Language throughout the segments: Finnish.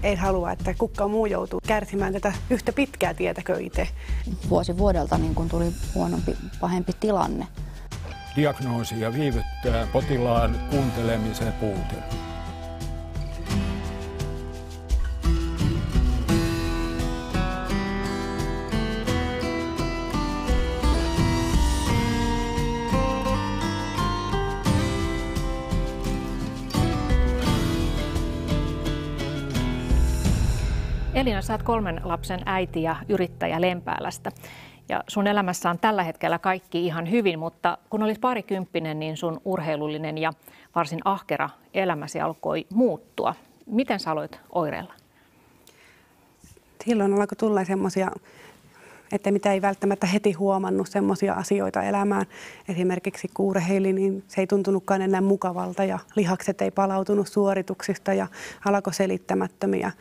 ei halua, että kukaan muu joutuu kärsimään tätä yhtä pitkää tietä kuin itse. Vuosi vuodelta niin kun tuli huonompi, pahempi tilanne. Diagnoosia viivyttää potilaan kuuntelemisen puute. Elina, sä oot 3 lapsen äiti ja yrittäjä Lempäälästä. Ja sun elämässä on tällä hetkellä kaikki ihan hyvin, mutta kun olit parikymppinen, niin sun urheilullinen ja varsin ahkera elämäsi alkoi muuttua. Miten sä aloit oireilla? Silloin alkoi tulla semmoisia, että mitä ei välttämättä heti huomannut semmoisia asioita elämään. Esimerkiksi kun urheili, niin se ei tuntunutkaan enää mukavalta ja lihakset ei palautunut suorituksista ja alkoi selittämättömiä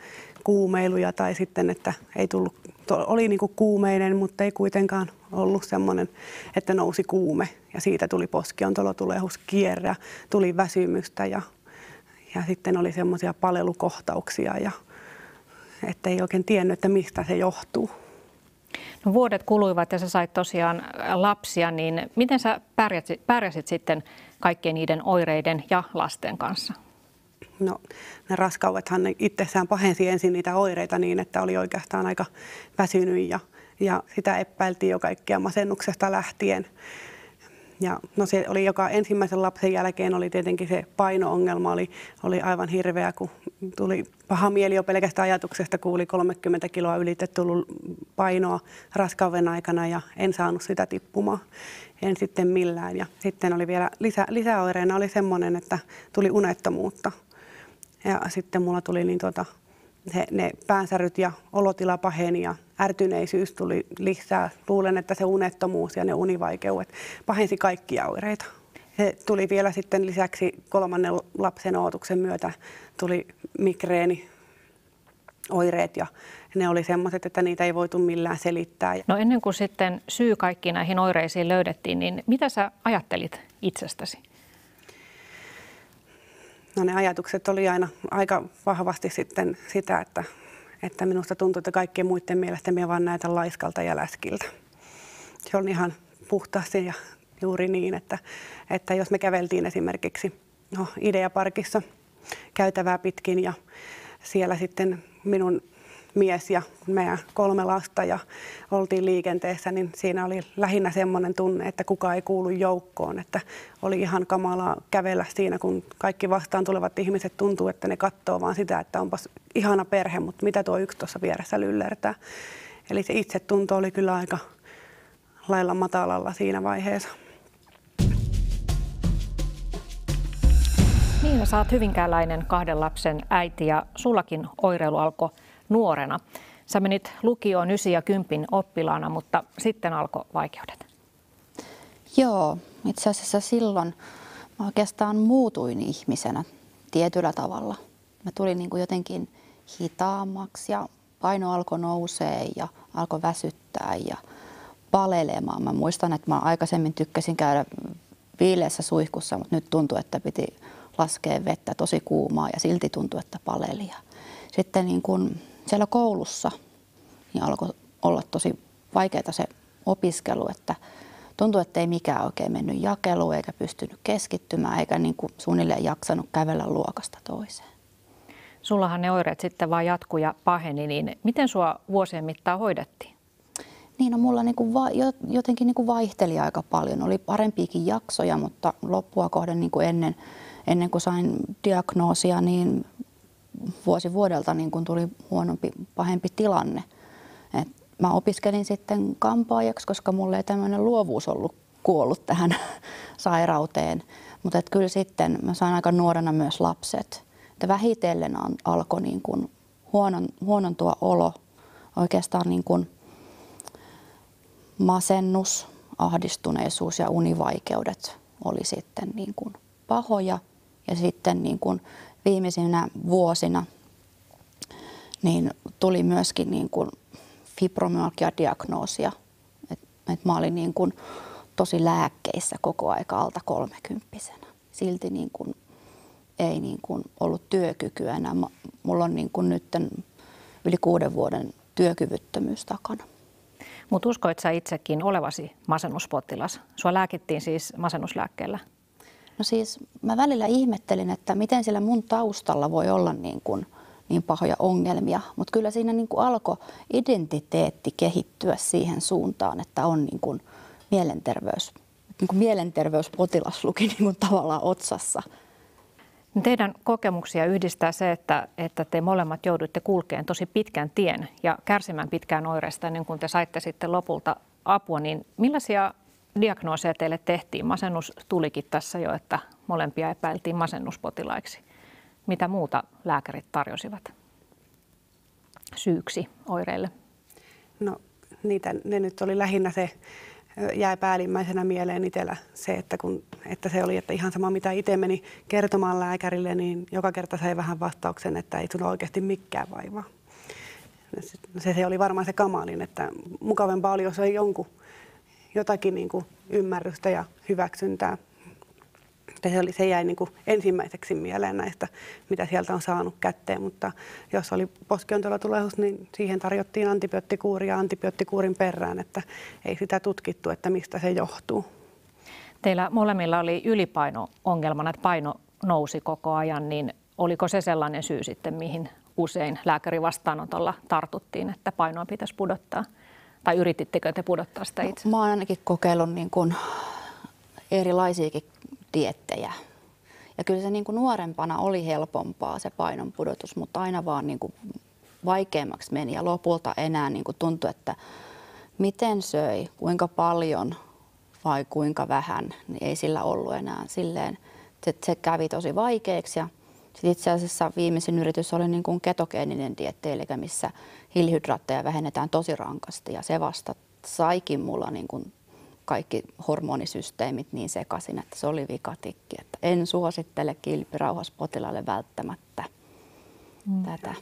kuumeiluja tai sitten, että ei tullut, oli niin kuin kuumeinen, mutta ei kuitenkaan ollut semmoinen, että nousi kuume ja siitä tuli poskiontolo, tulehuskierre, tuli väsymystä ja sitten oli semmoisia palelukohtauksia ja että ei oikein tiennyt, että mistä se johtuu. No, vuodet kuluivat ja sä sait tosiaan lapsia, niin miten sä pärjäsit sitten kaikkien niiden oireiden ja lasten kanssa? No, ne raskaudethan itsessään pahensi ensin niitä oireita niin, että oli oikeastaan aika väsynyt ja sitä epäiltiin jo kaikkea masennuksesta lähtien. Ja no se oli joka ensimmäisen lapsen jälkeen oli tietenkin se paino-ongelma oli aivan hirveä, kun tuli paha mieli jo pelkästään ajatuksesta, kun oli 30 kiloa ylitetty painoa raskauden aikana ja en saanut sitä tippumaan. En sitten millään. Ja sitten oli vielä lisäoireena oli semmoinen, että tuli unettomuutta. Ja sitten mulla tuli ne päänsäryt ja olotila paheni ja ärtyneisyys tuli lisää. Luulen, että se unettomuus ja ne univaikeudet pahensi kaikkia oireita. Se tuli vielä sitten lisäksi 3. lapsen ootuksen myötä tuli migreeni oireet ja ne oli semmoiset, että niitä ei voitu millään selittää. No ennen kuin sitten syy kaikkiin näihin oireisiin löydettiin, niin mitä sä ajattelit itsestäsi? No ne ajatukset oli aina aika vahvasti sitten sitä, että minusta tuntui, että kaikkien muiden mielestä minä vaan näytän laiskalta ja läskiltä. Se on ihan puhtaasti ja juuri niin, että jos me käveltiin esimerkiksi Ideaparkissa käytävää pitkin ja siellä sitten minun mies ja meidän 3 lasta ja oltiin liikenteessä, niin siinä oli lähinnä semmoinen tunne, että kukaan ei kuulu joukkoon. Että oli ihan kamalaa kävellä siinä, kun kaikki vastaan tulevat ihmiset tuntuu, että ne katsoo vaan sitä, että onpas ihana perhe, mutta mitä tuo yksi tuossa vieressä lyllertää. Eli se itsetunto oli kyllä aika lailla matalalla siinä vaiheessa. Niin, sä oot hyvinkääläinen 2 lapsen äiti ja sullakin oireilu alkoi nuorena. Sä menit lukioon 9 ja 10 oppilaana, mutta sitten alkoi vaikeudet. Joo, itse asiassa silloin mä oikeastaan muutuin ihmisenä tietyllä tavalla. Mä tulin niin kuin jotenkin hitaammaksi ja paino alkoi nousee ja alkoi väsyttää ja palelemaan. Mä muistan, että mä aikaisemmin tykkäsin käydä viileässä suihkussa, mutta nyt tuntui, että piti laskea vettä tosi kuumaa ja silti tuntui, että paleli. Sitten niin kun siellä koulussa niin alkoi olla tosi vaikeaa se opiskelu, että tuntui, että ei mikään oikein mennyt jakeluun eikä pystynyt keskittymään eikä niin kuin suunnilleen jaksanut kävellä luokasta toiseen. Sullahan ne oireet sitten vaan jatkuu ja paheni, niin miten sua vuosien mittaan hoidettiin? Niin, no mulla niin kuin jotenkin niin kuin vaihteli aika paljon. Oli parempiakin jaksoja, mutta loppua kohden niin kuin ennen kuin sain diagnoosia, niin vuosi vuodelta niin kuin tuli huonompi, pahempi tilanne. Et mä opiskelin sitten kampaajaksi, koska mulla ei tämmöinen luovuus ollut kuollut tähän sairauteen. Mutta kyllä sitten mä sain aika nuorena myös lapset. Että vähitellen alkoi niin kuin huonontua olo, oikeastaan niin kuin masennus, ahdistuneisuus ja univaikeudet oli sitten niin kuin pahoja. Ja sitten niin kuin viimeisinä vuosina niin tuli myöskin niin kuin fibromyalgia-diagnoosia. Et mä olin niin kuin tosi lääkkeissä koko aika alta 30-vuotiaana. Silti niin kuin ei niin kuin ollut työkykyä enää. Mulla on niin kuin nyt yli 6 vuoden työkyvyttömyys takana. Mutta uskoit sä itsekin olevasi masennuspotilas? Sua lääkittiin siis masennuslääkkeellä? No siis mä välillä ihmettelin, että miten siellä mun taustalla voi olla niin pahoja ongelmia, mutta kyllä siinä niin kuin alkoi identiteetti kehittyä siihen suuntaan, että on niin kuin mielenterveyspotilas luki niin kuin tavallaan otsassa. Teidän kokemuksia yhdistää se, että te molemmat jouduitte kulkeen tosi pitkän tien ja kärsimään pitkään oireista ennen kuin te saitte sitten lopulta apua. Niin millaisia diagnooseja teille tehtiin? Masennus tulikin tässä jo, että molempia epäiltiin masennuspotilaiksi. Mitä muuta lääkärit tarjosivat syyksi oireille? No ne nyt oli lähinnä se, jäi päällimmäisenä mieleen itsellä se, että se oli, että ihan sama mitä itse meni kertomaan lääkärille, niin joka kerta sai vähän vastauksen, että ei sulla oikeasti mikään vaivaa. Se oli varmaan se kamalin, että mukavampaa oli, jos ei jotakin niin kuin ymmärrystä ja hyväksyntää. Se jäi niin kuin ensimmäiseksi mieleen näistä, mitä sieltä on saanut kätteen, mutta jos oli poskiontolotulehus, niin siihen tarjottiin antibioottikuuria antibioottikuurin perään, että ei sitä tutkittu, että mistä se johtuu. Teillä molemmilla oli ylipaino-ongelmana, että paino nousi koko ajan, niin oliko se sellainen syy sitten, mihin usein lääkärin vastaanotolla tartuttiin, että painoa pitäisi pudottaa? Tai yritittekö te pudottaa sitä itse? Mä oon ainakin kokeillut niin kuin erilaisiakin diettejä. Ja kyllä se niin kuin nuorempana oli helpompaa se painon pudotus, mutta aina vaan niin kuin vaikeammaksi meni. Ja lopulta enää niin kuin tuntui, että miten söi, kuinka paljon vai kuinka vähän, niin ei sillä ollut enää silleen. Se kävi tosi vaikeaksi ja itse asiassa viimeisin yritys oli niin kuin ketogeeninen dieetti, eli missä hiilihydraatteja vähennetään tosi rankasti ja se vasta saikin mulla niin kuin kaikki hormonisysteemit niin sekaisin, että se oli vikatikki. Että en suosittele kilpirauhaspotilaalle välttämättä tätä.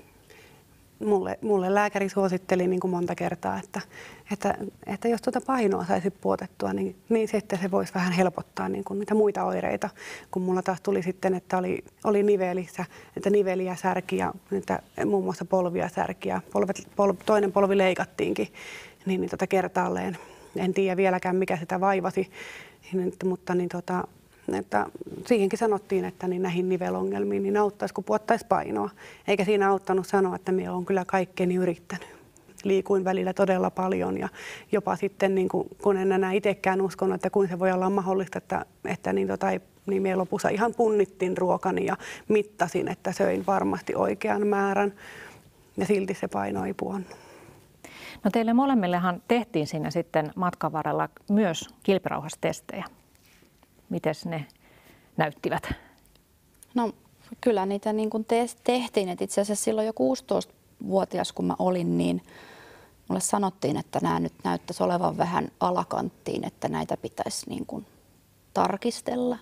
Mulle lääkäri suositteli niin kuin monta kertaa, että jos tuota painoa saisi pudotettua, niin sitten se voisi vähän helpottaa niin kuin niitä muita oireita. Kun mulla taas tuli sitten, että oli nivelissä, että niveliä särki ja että muun muassa polvia särki ja toinen polvi leikattiinkin niin kertaalleen. En tiedä vieläkään, mikä sitä vaivasi, mutta että siihenkin sanottiin, että niin näihin nivelongelmiin niin auttaisi, kun pudottaisi painoa. Eikä siinä auttanut sanoa, että minä olen kyllä kaikkeeni yrittänyt. Liikuin välillä todella paljon ja jopa sitten, niin kun en enää itsekään uskonut, että kuinka se voi olla mahdollista, että niin minä lopussa ihan punnittiin ruokani ja mittasin, että söin varmasti oikean määrän ja silti se paino ei pudonnut. No teille molemmillehan tehtiin siinä sitten matkan varrella myös kilpirauhastestejä. Mites ne näyttivät? No kyllä niitä niin kuin tehtiin. Et itse asiassa silloin jo 16-vuotias kun mä olin, niin mulle sanottiin, että nämä nyt näyttäisi olevan vähän alakanttiin, että näitä pitäisi niin kuin tarkistella.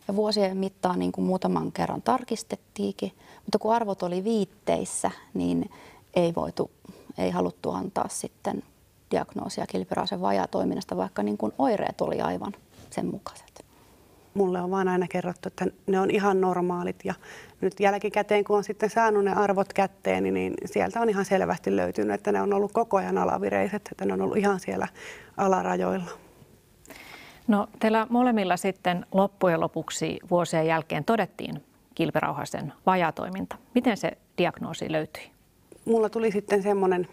Ja vuosien mittaan niin kuin muutaman kerran tarkistettiinkin, mutta kun arvot oli viitteissä, niin ei haluttu antaa sitten diagnoosia kilpirauhasen vajaatoiminnasta, vaikka niin kuin oireet oli aivan sen mukaiset. Mulle on vaan aina kerrottu, että ne on ihan normaalit ja nyt jälkikäteen, kun on sitten saanut ne arvot kätteen, niin sieltä on ihan selvästi löytynyt, että ne on ollut koko ajan alavireiset, että ne on ollut ihan siellä alarajoilla. No teillä molemmilla sitten loppujen lopuksi vuosien jälkeen todettiin kilpirauhasen vajaatoiminta. Miten se diagnoosi löytyi? Mulla tuli sitten semmoinen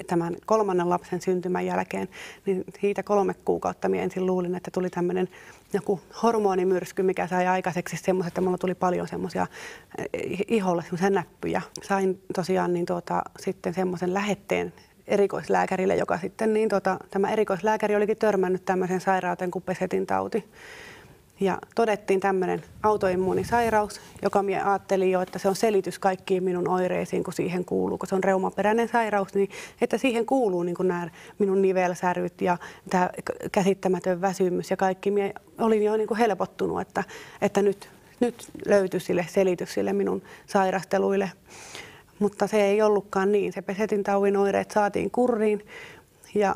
tämän 3. lapsen syntymän jälkeen, niin siitä 3 kuukautta minä ensin luulin, että tuli tämmöinen joku hormonimyrsky, mikä sai aikaiseksi semmoista, että mulla tuli paljon semmoisia iholle semmoisia näppyjä. Sain tosiaan sitten semmoisen lähetteen erikoislääkärille, joka sitten tämä erikoislääkäri olikin törmännyt tämmöisen sairauteen kuin Besetin tauti. Ja todettiin tämmöinen autoimmuunisairaus, joka minä ajattelin jo, että se on selitys kaikkiin minun oireisiin, kun siihen kuuluu, kun se on reumaperäinen sairaus, niin että siihen kuuluu niin kuin nämä minun nivelsäryt ja tämä käsittämätön väsymys ja kaikki. Minä olin jo niin kuin helpottunut, että nyt löytyi sille selitys sille minun sairasteluille. Mutta se ei ollutkaan niin. Se Besetin taudin oireet saatiin kuriin ja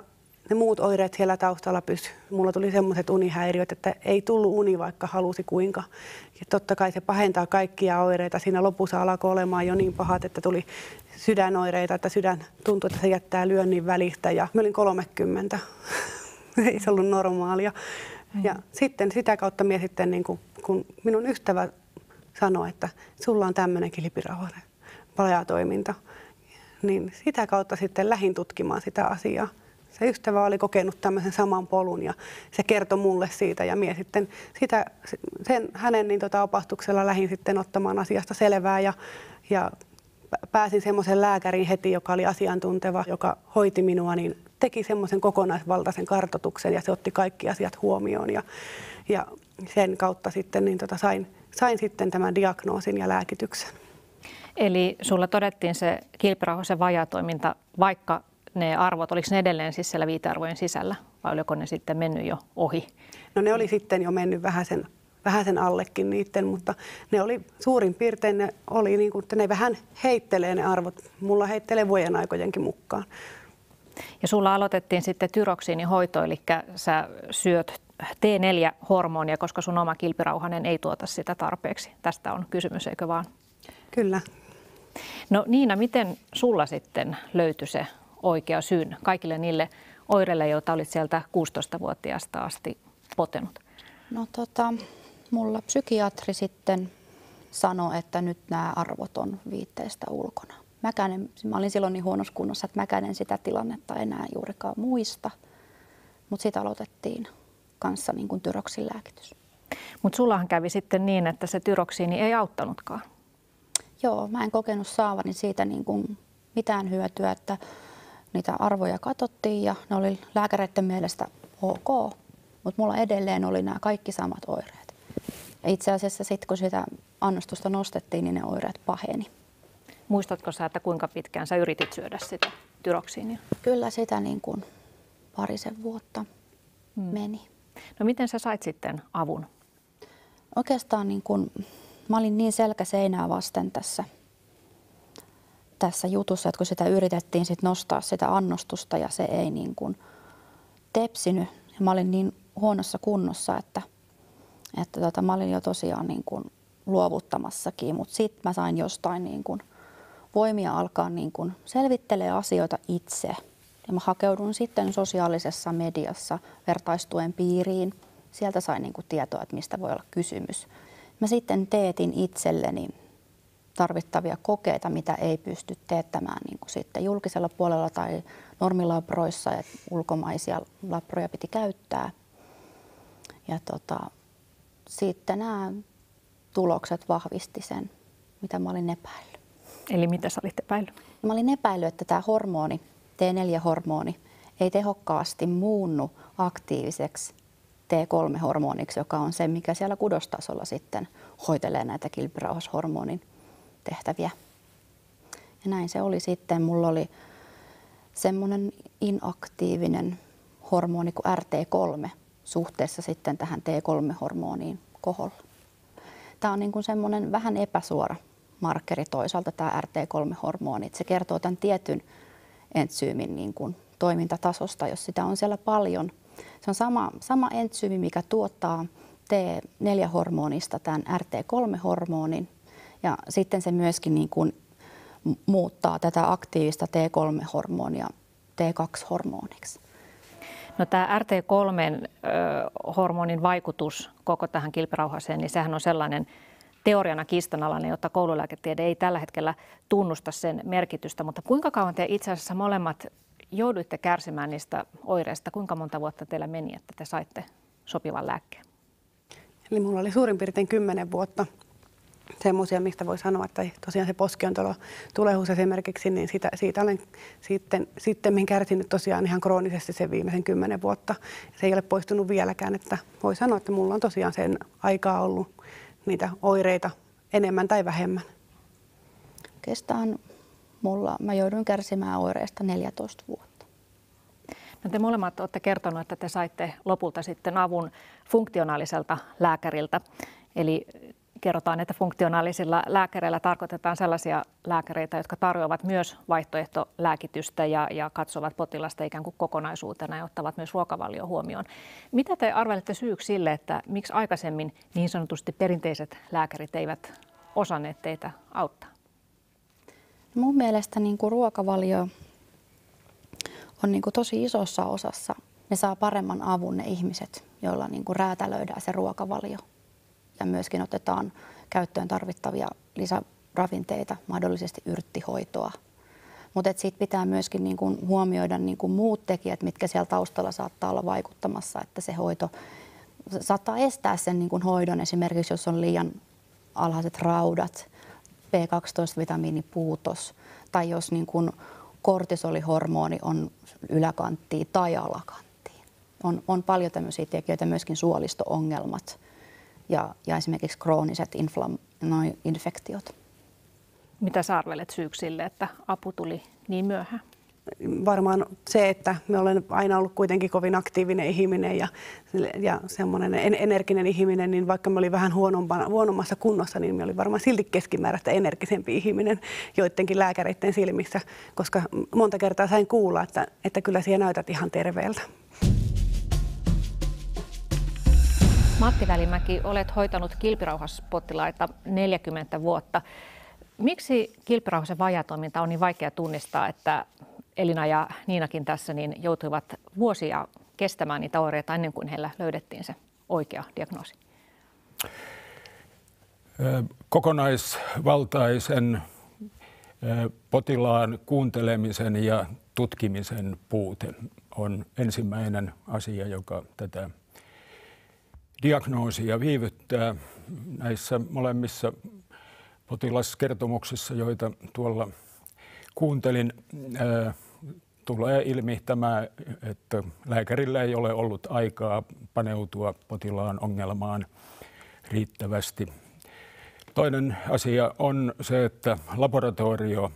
ne muut oireet siellä taustalla pysy. Mulla tuli semmoiset unihäiriöt, että ei tullut uni, vaikka halusi kuinka. Ja totta kai se pahentaa kaikkia oireita. Siinä lopussa alkoi olemaan jo niin pahat, että tuli sydänoireita, että sydän tuntui, että se jättää lyönnin välistä. Ja mä olin 30. Ei se ollut normaalia. Ja sitten sitä kautta minä sitten, niin kun minun ystävä sanoi, että sulla on tämmöinen kilpirauhanen palajatoiminta, niin sitä kautta sitten lähdin tutkimaan sitä asiaa. Se ystävä oli kokenut tämmöisen saman polun ja se kertoi mulle siitä ja minä sitten hänen opastuksella lähdin sitten ottamaan asiasta selvää ja pääsin semmoisen lääkärin heti, joka oli asiantunteva, joka hoiti minua, niin teki semmoisen kokonaisvaltaisen kartoituksen ja se otti kaikki asiat huomioon ja sen kautta sitten sain sitten tämän diagnoosin ja lääkityksen. Eli sulla todettiin se kilpirauhasen vajaatoiminta, vaikka ne arvot, oliko ne edelleen siis siellä viitearvojen sisällä vai oliko ne sitten mennyt jo ohi? No ne oli sitten jo mennyt vähäsen allekin niiden, mutta ne oli suurin piirtein, ne oli niin kuin, että ne vähän heittelee ne arvot. Mulla heittelee vuoden aikojenkin mukaan. Ja sulla aloitettiin sitten tyroksiinihoito, eli sä syöt T4-hormonia, koska sun oma kilpirauhanen ei tuota sitä tarpeeksi. Tästä on kysymys, eikö vaan? Kyllä. No Niina, miten sulla sitten löytyi se oikea syyn kaikille niille oireille, joita olit sieltä 16-vuotiaasta asti potenut? No mulla psykiatri sitten sanoi, että nyt nämä arvot on viitteestä ulkona. Mä olin silloin niin huonossa kunnossa, että mäkään en sitä tilannetta enää juurikaan muista, mutta siitä aloitettiin kanssa niin kuin tyroksin lääkitys. Mutta sullahan kävi sitten niin, että se tyroksiini ei auttanutkaan. Joo, mä en kokenut saavani siitä niin kuin mitään hyötyä, että niitä arvoja katsottiin ja ne oli lääkäreiden mielestä ok, mutta mulla edelleen oli nämä kaikki samat oireet. Ja itse asiassa sitten kun sitä annostusta nostettiin, niin ne oireet paheni. Muistatko sä, että kuinka pitkään sä yritit syödä sitä tyroksiinia? Kyllä sitä niin kuin parisen vuotta meni. No miten sä sait sitten avun? Oikeastaan niin kuin, mä olin niin selkä seinää vasten tässä jutussa, että kun sitä yritettiin sit nostaa sitä annostusta ja se ei niin kuin tepsinyt. Ja mä olin niin huonossa kunnossa, että mä olin jo tosiaan niin kuin luovuttamassakin, mutta sitten mä sain jostain niin kuin voimia alkaa niin kuin selvittelee asioita itse. Ja mä hakeudun sitten sosiaalisessa mediassa vertaistuen piiriin. Sieltä sain niin kuin tietoa, että mistä voi olla kysymys. Mä sitten teetin itselleni tarvittavia kokeita, mitä ei pysty teettämään niin kuin sitten julkisella puolella tai normilabroissa, ja ulkomaisia labroja piti käyttää. Ja sitten nämä tulokset vahvisti sen, mitä mä olin epäillyt. Eli mitä sä olit epäillyt? Mä olin epäillyt, että tämä hormoni, T4-hormoni, ei tehokkaasti muunnu aktiiviseksi T3-hormoniksi, joka on se, mikä siellä kudostasolla sitten hoitelee näitä kilpirauhashormonin tehtäviä. Ja näin se oli sitten. Mulla oli semmoinen inaktiivinen hormoni kuin RT3 suhteessa sitten tähän T3-hormoniin koholla. Tämä on niin kuin semmoinen vähän epäsuora markkeri toisaalta tämä RT3-hormoni. Se kertoo tämän tietyn entsyymin niin kuin toimintatasosta, jos sitä on siellä paljon. Se on sama entsyymi, mikä tuottaa T4-hormonista tämän RT3-hormonin ja sitten se myöskin niin kuin muuttaa tätä aktiivista T3-hormonia T2-hormoniksi. No tämä RT3-hormonin vaikutus koko tähän kilpirauhaseen, niin sehän on sellainen teoriana kiistanalainen, jotta koululääketiede ei tällä hetkellä tunnusta sen merkitystä. Mutta kuinka kauan te itse asiassa molemmat jouduitte kärsimään niistä oireista? Kuinka monta vuotta teillä meni, että te saitte sopivan lääkkeen? Eli mulla oli suurin piirtein 10 vuotta semmoisia, mistä voi sanoa, että tosiaan se poskiontelotulehus esimerkiksi, niin siitä olen sitten kärsinyt tosiaan ihan kroonisesti sen viimeisen 10 vuotta. Se ei ole poistunut vieläkään, että voi sanoa, että mulla on tosiaan sen aikaa ollut niitä oireita enemmän tai vähemmän. Oikeastaan mä jouduin kärsimään oireista 14 vuotta. No te molemmat olette kertonut, että te saitte lopulta sitten avun funktionaaliselta lääkäriltä. Eli Kerrotaan, että funktionaalisilla lääkäreillä tarkoitetaan sellaisia lääkäreitä, jotka tarjoavat myös vaihtoehtolääkitystä ja katsovat potilasta ikään kuin kokonaisuutena ja ottavat myös ruokavalio huomioon. Mitä te arvelette syyksi sille, että miksi aikaisemmin niin sanotusti perinteiset lääkärit eivät osanneet teitä auttaa? Mun mielestä niin kuin ruokavalio on niin kuin tosi isossa osassa. Ne saa paremman avun ne ihmiset, joilla niin kuin räätälöidään se ruokavalio. Ja myöskin otetaan käyttöön tarvittavia lisäravinteita, mahdollisesti yrttihoitoa. Mutta siitä pitää myöskin niin kuin huomioida niin kuin muut tekijät, mitkä siellä taustalla saattaa olla vaikuttamassa, että se hoito saattaa estää sen niin kuin hoidon, esimerkiksi jos on liian alhaiset raudat, B12-vitamiinipuutos tai jos niin kuin kortisolihormoni on yläkanttiin tai alakanttiin. On paljon tämmöisiä tekijöitä, myöskin suolisto-ongelmat ja esimerkiksi krooniset infektiot. Mitä sä arvelet syyksi sille, että apu tuli niin myöhään? Varmaan se, että me olen aina ollut kuitenkin kovin aktiivinen ihminen ja semmoinen energinen ihminen, niin vaikka me oli vähän huonommassa kunnossa, niin me oli varmaan silti keskimääräistä energisempi ihminen joidenkin lääkäreiden silmissä, koska monta kertaa sain kuulla, että kyllä siellä näytät ihan terveeltä. Matti Välimäki, olet hoitanut kilpirauhaspotilaita 40 vuotta. Miksi kilpirauhasen vajaatoiminta on niin vaikea tunnistaa, että Elina ja Niinakin tässä niin joutuivat vuosia kestämään niitä oireita ennen kuin heillä löydettiin se oikea diagnoosi? Kokonaisvaltaisen potilaan kuuntelemisen ja tutkimisen puute on ensimmäinen asia, joka tätä diagnoosia viivyttää. Näissä molemmissa potilaskertomuksissa, joita tuolla kuuntelin, tulee ilmi tämä, että lääkärillä ei ole ollut aikaa paneutua potilaan ongelmaan riittävästi. Toinen asia on se, että laboratorio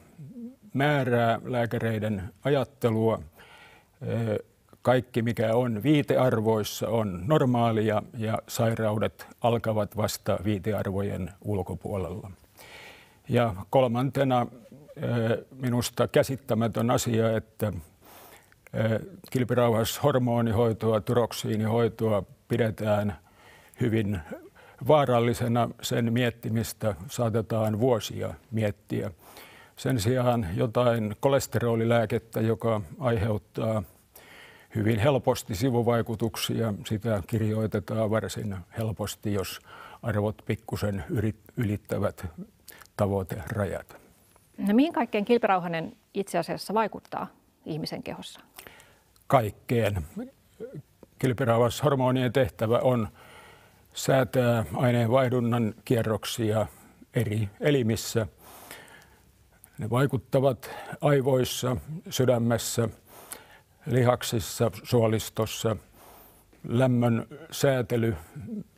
määrää lääkäreiden ajattelua. Kaikki, mikä on viitearvoissa, on normaalia ja sairaudet alkavat vasta viitearvojen ulkopuolella. Ja kolmantena minusta käsittämätön asia, että kilpirauhashormonihoitoa, tyroksiinihoitoa pidetään hyvin vaarallisena. Sen miettimistä saatetaan vuosia miettiä. Sen sijaan jotain kolesterolilääkettä, joka aiheuttaa hyvin helposti sivuvaikutuksia, sitä kirjoitetaan varsin helposti, jos arvot pikkusen ylittävät tavoiterajat. No mihin kaikkeen kilpirauhanen itse asiassa vaikuttaa ihmisen kehossa? Kaikkeen. Kilpirauhashormonien tehtävä on säätää aineenvaihdunnan kierroksia eri elimissä. Ne vaikuttavat aivoissa, sydämessä, lihaksissa, suolistossa, lämmön säätely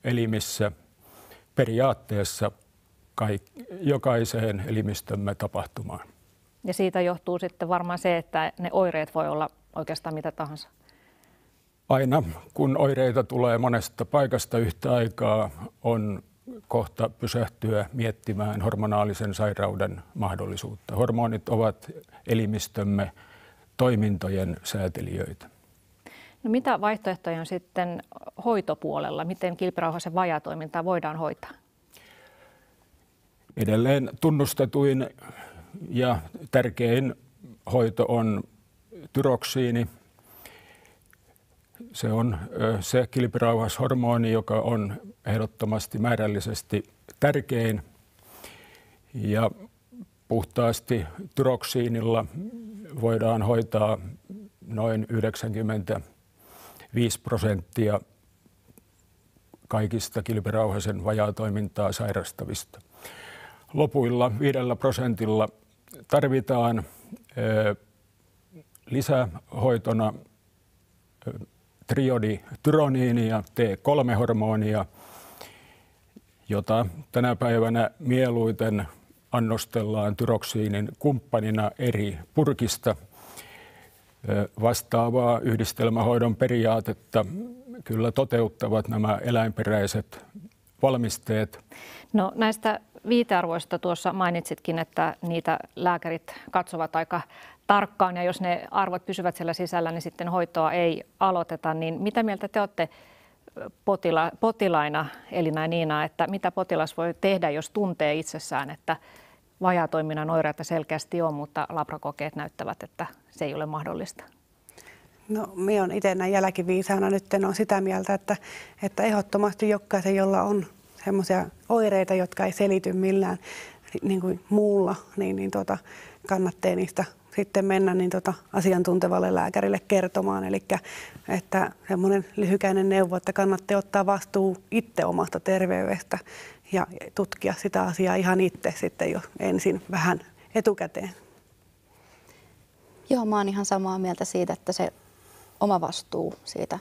elimissä, periaatteessa jokaiseen elimistömme tapahtumaan. Ja siitä johtuu sitten varmaan se, että ne oireet voi olla oikeastaan mitä tahansa. Aina kun oireita tulee monesta paikasta yhtä aikaa, on kohta pysähtyä miettimään hormonaalisen sairauden mahdollisuutta. Hormonit ovat elimistömme toimintojen säätelijöitä. No mitä vaihtoehtoja on sitten hoitopuolella? Miten kilpirauhasen vajaatoimintaa voidaan hoitaa? Edelleen tunnustetuin ja tärkein hoito on tyroksiini. Se on se kilpirauhashormoni, joka on ehdottomasti määrällisesti tärkein. Ja puhtaasti tyroksiinilla voidaan hoitaa noin 95% kaikista kilpirauhasen vajaatoimintaa sairastavista. Lopuilla 5% tarvitaan lisähoitona triodityroniinia, T3-hormonia, jota tänä päivänä mieluiten annostellaan tyroksiinin kumppanina eri purkista. Vastaavaa yhdistelmähoidon periaatetta kyllä toteuttavat nämä eläinperäiset valmisteet? No näistä viitearvoista tuossa mainitsitkin, että niitä lääkärit katsovat aika tarkkaan ja jos ne arvot pysyvät siellä sisällä, niin sitten hoitoa ei aloiteta. Niin mitä mieltä te olette potilaina, Elina ja Niina, että mitä potilas voi tehdä, jos tuntee itsessään, että vajaatoiminnan oireita selkeästi on, mutta labrakokeet näyttävät, että se ei ole mahdollista? No, minä olen itse näin jälkiviisaana nyt on sitä mieltä, että ehdottomasti jokaisen, jolla on semmoisia oireita, jotka ei selity millään niin kuin muulla, niin kannattaa niistä sitten mennä asiantuntevalle lääkärille kertomaan. Eli että semmoinen lyhykäinen neuvo, että kannattaa ottaa vastuu itse omasta terveydestä ja tutkia sitä asiaa ihan itse sitten jo ensin vähän etukäteen. Joo, mä oon ihan samaa mieltä siitä, että se oma vastuu siitä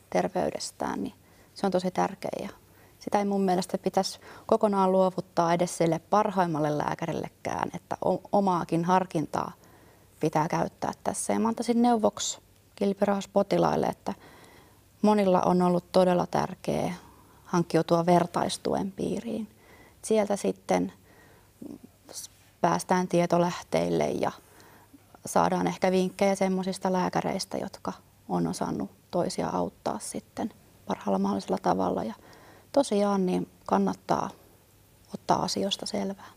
terveydestään, niin se on tosi tärkeä. Ja sitä ei mun mielestä pitäisi kokonaan luovuttaa edes sille parhaimmalle lääkärillekään, että omaakin harkintaa pitää käyttää tässä. Ja mä antaisin neuvoksi kilpirauhaspotilaille, että monilla on ollut todella tärkeää hankkiutua vertaistuen piiriin. Sieltä sitten päästään tietolähteille ja saadaan ehkä vinkkejä semmoisista lääkäreistä, jotka on osannut toisia auttaa sitten parhaalla mahdollisella tavalla. Ja tosiaan niin kannattaa ottaa asioista selvää.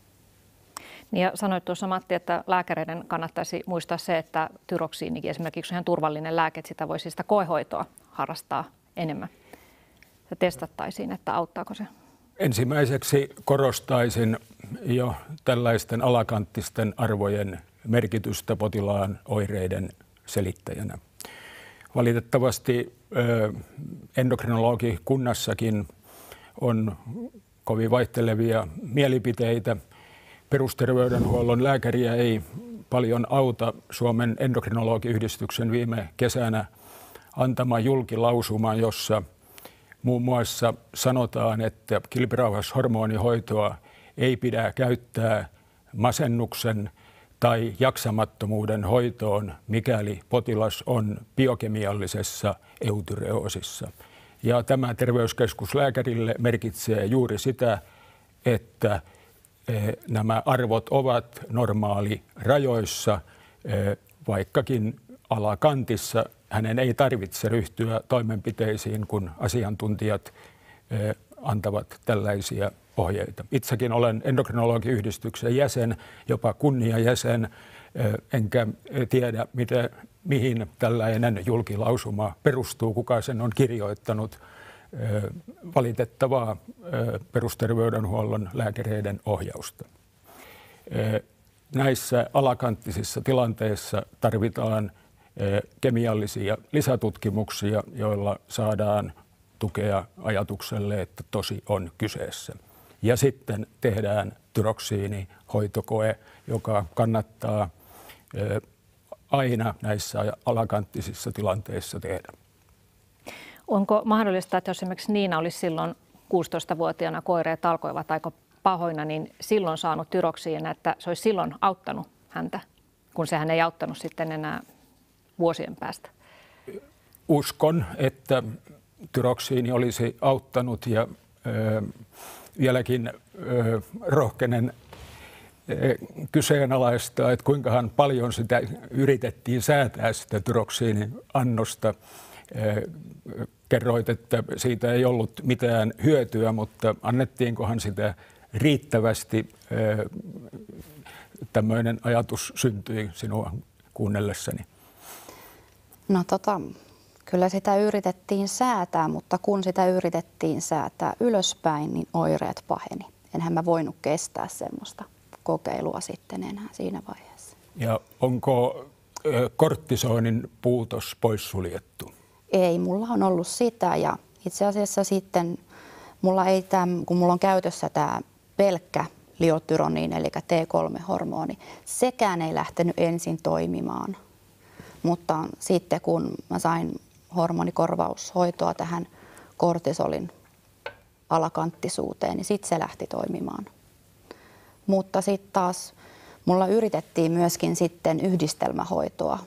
Ja sanoit tuossa, Matti, että lääkäreiden kannattaisi muistaa se, että tyroksiinikin esimerkiksi on ihan turvallinen lääke, että sitä voisi sitä koehoitoa harrastaa enemmän. Ja testattaisiin, että auttaako se. Ensimmäiseksi korostaisin jo tällaisten alakanttisten arvojen merkitystä potilaan oireiden selittäjänä. Valitettavasti endokrinologikunnassakin on kovin vaihtelevia mielipiteitä. Perusterveydenhuollon lääkäriä ei paljon auta Suomen endokrinologiyhdistyksen viime kesänä antama julkilausuma, jossa muun muassa sanotaan, että kilpirauhashormonihoitoa ei pidä käyttää masennuksen tai jaksamattomuuden hoitoon, mikäli potilas on biokemiallisessa eutyreosissa. Ja tämä terveyskeskuslääkärille merkitsee juuri sitä, että nämä arvot ovat normaalirajoissa, vaikkakin alakantissa hänen ei tarvitse ryhtyä toimenpiteisiin, kun asiantuntijat antavat tällaisia ohjeita. Itsekin olen endokrinologiyhdistyksen jäsen, jopa kunniajäsen, enkä tiedä, mihin tällainen julkilausuma perustuu, kuka sen on kirjoittanut. Valitettavaa perusterveydenhuollon lääkäreiden ohjausta. Näissä alakanttisissa tilanteissa tarvitaan kemiallisia lisätutkimuksia, joilla saadaan tukea ajatukselle, että tosi on kyseessä. Ja sitten tehdään tyroksiinihoitokoe, joka kannattaa aina näissä alakanttisissa tilanteissa tehdä. Onko mahdollista, että jos esimerkiksi Niina olisi silloin 16-vuotiaana, kun oireet alkoivat aika pahoina, niin silloin saanut tyroksiinia, että se olisi silloin auttanut häntä, kun sehän ei auttanut sitten enää vuosien päästä? Uskon, että tyroksiini olisi auttanut ja vieläkin rohkenen kyseenalaistaa, että kuinkahan paljon sitä yritettiin säätää sitä tyroksiinin annosta. Kerroit, että siitä ei ollut mitään hyötyä, mutta annettiinkohan sitä riittävästi? Tämmöinen ajatus syntyi sinua kuunnellessani. No kyllä sitä yritettiin säätää, mutta kun sitä yritettiin säätää ylöspäin, niin oireet paheni. Enhän mä voinut kestää semmoista kokeilua sitten enää siinä vaiheessa. Ja onko korttisoinin puutos poissuljettu? Ei, mulla on ollut sitä ja itse asiassa sitten kun mulla on käytössä tämä pelkkä liotyroniin eli T3-hormoni, sekään ei lähtenyt ensin toimimaan. Mutta sitten kun mä sain hormonikorvaushoitoa tähän kortisolin alakanttisuuteen, niin sitten se lähti toimimaan. Mutta sitten taas mulla yritettiin myöskin sitten yhdistelmähoitoa.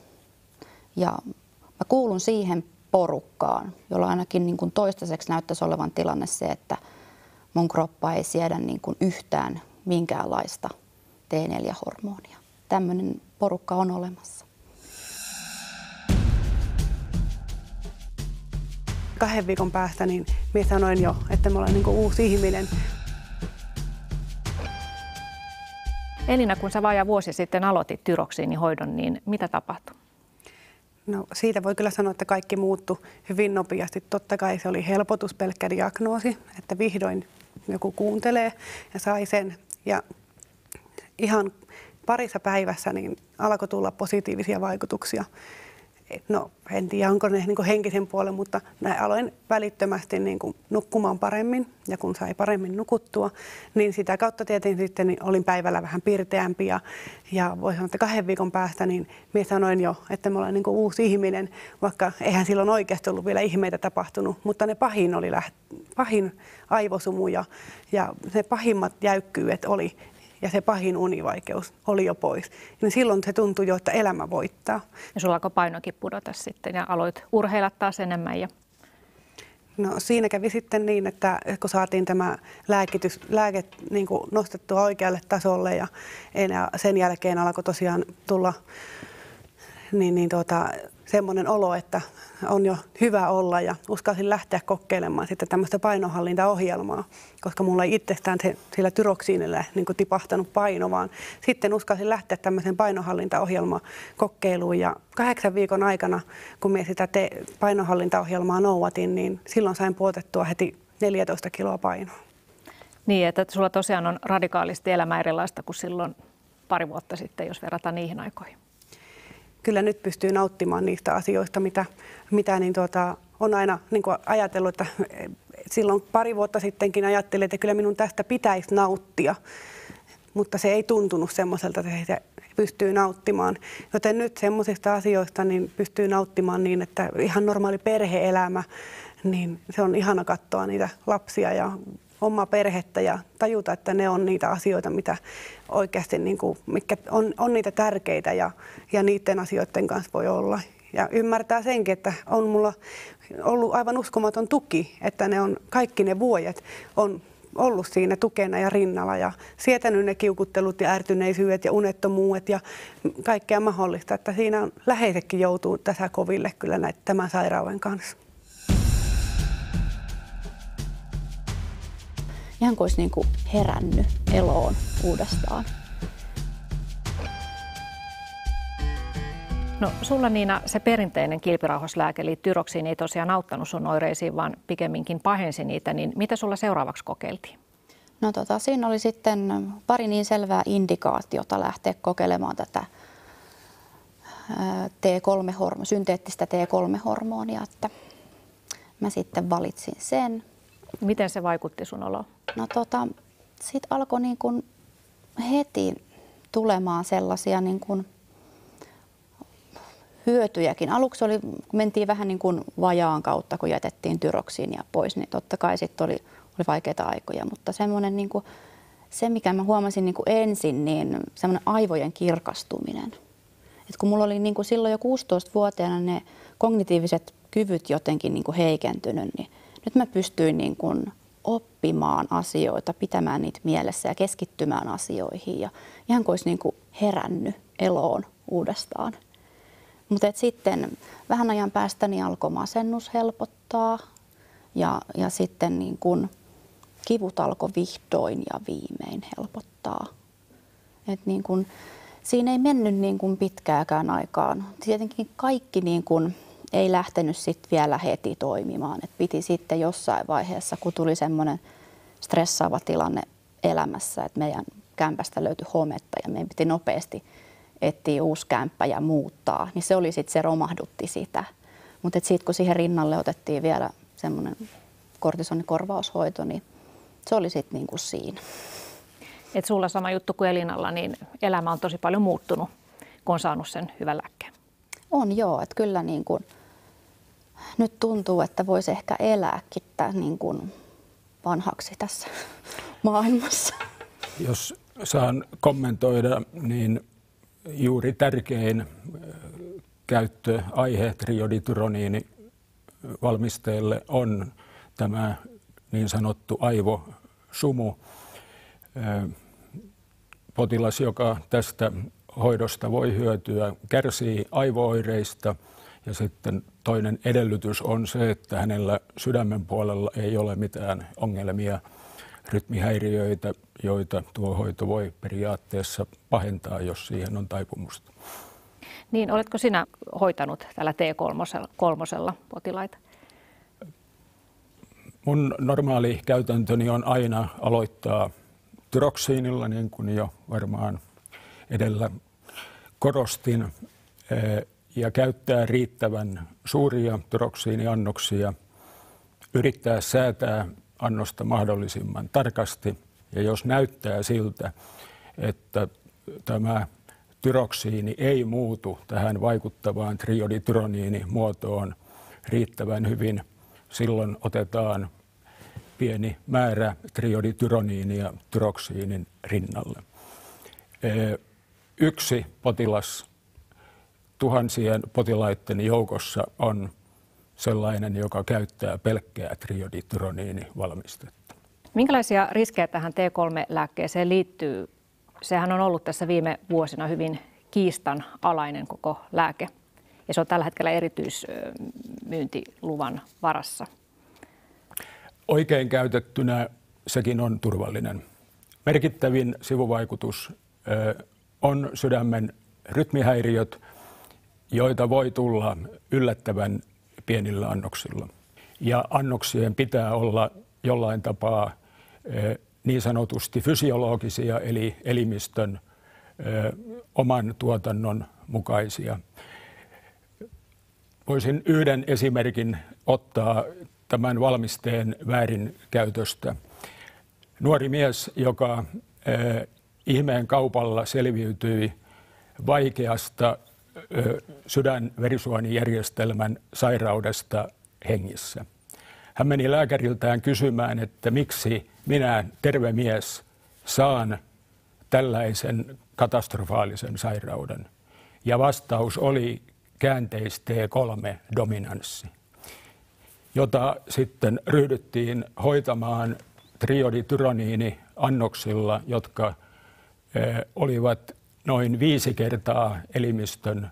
Ja mä kuulun siihen porukkaan, jolla ainakin niin kuin toistaiseksi näyttäisi olevan tilanne se, että mun kroppa ei siedä niin kuin yhtään minkäänlaista T4-hormonia. Tämmöinen porukka on olemassa. 2 viikon päästä niin minä sanoin jo, että mä olen niin kuin uusi ihminen. Elina, kun sä vajaa vuosi sitten aloitit tyroksiinihoidon, niin mitä tapahtui? No siitä voi kyllä sanoa, että kaikki muuttui hyvin nopeasti. Totta kai se oli helpotus, pelkkä diagnoosi, että vihdoin joku kuuntelee ja sai sen. Ja ihan parissa päivässä niin alkoi tulla positiivisia vaikutuksia. No en tiedä, onko ne niin kuin henkisen puolen, mutta aloin välittömästi niin kuin nukkumaan paremmin. Ja kun sai paremmin nukuttua, niin sitä kautta tietenkin sitten niin olin päivällä vähän pirteämpi. Ja voi sanoa, että 2 viikon päästä niin minä sanoin jo, että mä olen niin kuin uusi ihminen, vaikka eihän silloin oikeasti ollut vielä ihmeitä tapahtunut. Mutta ne pahin aivosumu ja ne pahimmat jäykkyydet oli. Ja se pahin univaikeus oli jo pois. Niin silloin se tuntui jo, että elämä voittaa. Ja sulla alkoi painokin pudota sitten ja aloit urheilla taas enemmän. No siinä kävi sitten niin, että kun saatiin tämä lääke niin kuin nostettua oikealle tasolle ja sen jälkeen alkoi tosiaan tulla semmoinen olo, että on jo hyvä olla ja uskalsin lähteä kokeilemaan sitten tämmöistä painonhallintaohjelmaa, koska mulla ei itsestään sillä tyroksiinilla niin kuin tipahtanut paino, vaan sitten uskalsin lähteä tämmöisen painonhallintaohjelman kokeiluun ja 8 viikon aikana, kun minä sitä painonhallintaohjelmaa noudatin, niin silloin sain pudotettua heti 14 kiloa painoa. Niin, että sulla tosiaan on radikaalisti elämä erilaista kuin silloin pari vuotta sitten, jos verrataan niihin aikoihin. Kyllä nyt pystyy nauttimaan niistä asioista, mitä on aina niin kuin ajatellut, että silloin pari vuotta sittenkin ajattelin, että kyllä minun tästä pitäisi nauttia, mutta se ei tuntunut semmoiselta, että se pystyy nauttimaan. Joten nyt semmoisista asioista niin pystyy nauttimaan niin, että ihan normaali perhe-elämä, niin se on ihana katsoa niitä lapsia ja omaa perhettä ja tajuta, että ne on niitä asioita, mitä oikeasti mitkä on niitä tärkeitä ja niiden asioiden kanssa voi olla. Ja ymmärtää senkin, että on mulla ollut aivan uskomaton tuki, että ne on kaikki ne vuodet on ollut siinä tukena ja rinnalla ja sietänyt ne kiukuttelut ja ärtyneisyydet ja unettomuudet ja kaikkea mahdollista, että siinä on läheisetkin joutuu tässä koville kyllä tämän sairauden kanssa. Ihan kuin olisi niin kuin herännyt eloon uudestaan. No sulla Niina se perinteinen kilpirauhaslääke eli tyroksiini ei tosiaan auttanut sun oireisiin, vaan pikemminkin pahensi niitä, niin mitä sulla seuraavaksi kokeiltiin? No siinä oli sitten pari niin selvää indikaatiota lähteä kokeilemaan tätä synteettistä T3-hormonia, että mä sitten valitsin sen. Miten se vaikutti sun oloon? No sit alkoi niin kuin heti tulemaan sellaisia niin kuin hyötyjäkin. Aluksi mentiin vähän niin kuin vajaan kautta, kun jätettiin tyroksiinia pois, niin totta kai sitten oli vaikeita aikoja, mutta semmoinen niin kuin, se mikä mä huomasin niin kuin ensin, niin semmoinen aivojen kirkastuminen. Et kun mulla oli niin kuin silloin jo 16-vuotiaana ne kognitiiviset kyvyt jotenkin niin kuin heikentynyt, niin nyt mä pystyin niin kuin oppimaan asioita, pitämään niitä mielessä ja keskittymään asioihin ja ihan kuin olisi niin kuin herännyt eloon uudestaan. Mutta sitten vähän ajan päästä niin alkoi masennus helpottaa ja sitten niin kun kivut alkoi vihdoin ja viimein helpottaa. Et niin kun, siinä ei mennyt niin kun pitkääkään aikaan. Tietenkin kaikki niin kun ei lähtenyt sit vielä heti toimimaan. Et piti sitten jossain vaiheessa, kun tuli semmoinen stressaava tilanne elämässä, että meidän kämpästä löytyi hometta ja meidän piti nopeasti etsiä uusi kämppä ja muuttaa, niin se oli sitten, se romahdutti sitä. Mutta sitten kun siihen rinnalle otettiin vielä semmoinen kortisonikorvaushoito, niin se oli sitten niinku siinä. Et sulla sama juttu kuin Elinalla, niin elämä on tosi paljon muuttunut, kun on saanut sen hyvän lääkkeen. On joo, että kyllä niin kuin, nyt tuntuu, että voisi ehkä elääkin niin kuin vanhaksi tässä maailmassa. Jos saan kommentoida, niin juuri tärkein käyttöaihe triodityroniini valmisteelle on tämä niin sanottu sumu. Potilas, joka tästä hoidosta voi hyötyä, kärsii aivo-oireista ja sitten toinen edellytys on se, että hänellä sydämen puolella ei ole mitään ongelmia, rytmihäiriöitä, joita tuo hoito voi periaatteessa pahentaa, jos siihen on taipumusta. Niin, oletko sinä hoitanut tällä T3 potilaita? Mun normaali käytäntöni on aina aloittaa tyroksiinilla, niin kuin jo varmaan edellä korostin, ja käyttää riittävän suuria tyroksiiniannoksia, yrittää säätää annosta mahdollisimman tarkasti, ja jos näyttää siltä, että tämä tyroksiini ei muutu tähän vaikuttavaan triodityroniinimuotoon riittävän hyvin, silloin otetaan pieni määrä triodityroniinia tyroksiinin rinnalle. Yksi potilas tuhansien potilaiden joukossa on sellainen, joka käyttää pelkkää triodityroniinivalmistetta. Minkälaisia riskejä tähän T3-lääkkeeseen liittyy? Sehän on ollut tässä viime vuosina hyvin kiistanalainen koko lääke, ja se on tällä hetkellä erityismyyntiluvan varassa. Oikein käytettynä sekin on turvallinen. Merkittävin sivuvaikutus on sydämen rytmihäiriöt, joita voi tulla yllättävän pienillä annoksilla. Ja annoksien pitää olla jollain tapaa niin sanotusti fysiologisia, eli elimistön oman tuotannon mukaisia. Voisin yhden esimerkin ottaa tämän valmisteen väärinkäytöstä. Nuori mies, joka ihmeen kaupalla selviytyi vaikeasta sydänverisuonijärjestelmän sairaudesta hengissä. Hän meni lääkäriltään kysymään, että miksi minä, terve mies, saan tällaisen katastrofaalisen sairauden. Ja vastaus oli käänteis T3-dominanssi, jota sitten ryhdyttiin hoitamaan triodityroniini-annoksilla, jotka olivat noin 5 kertaa elimistön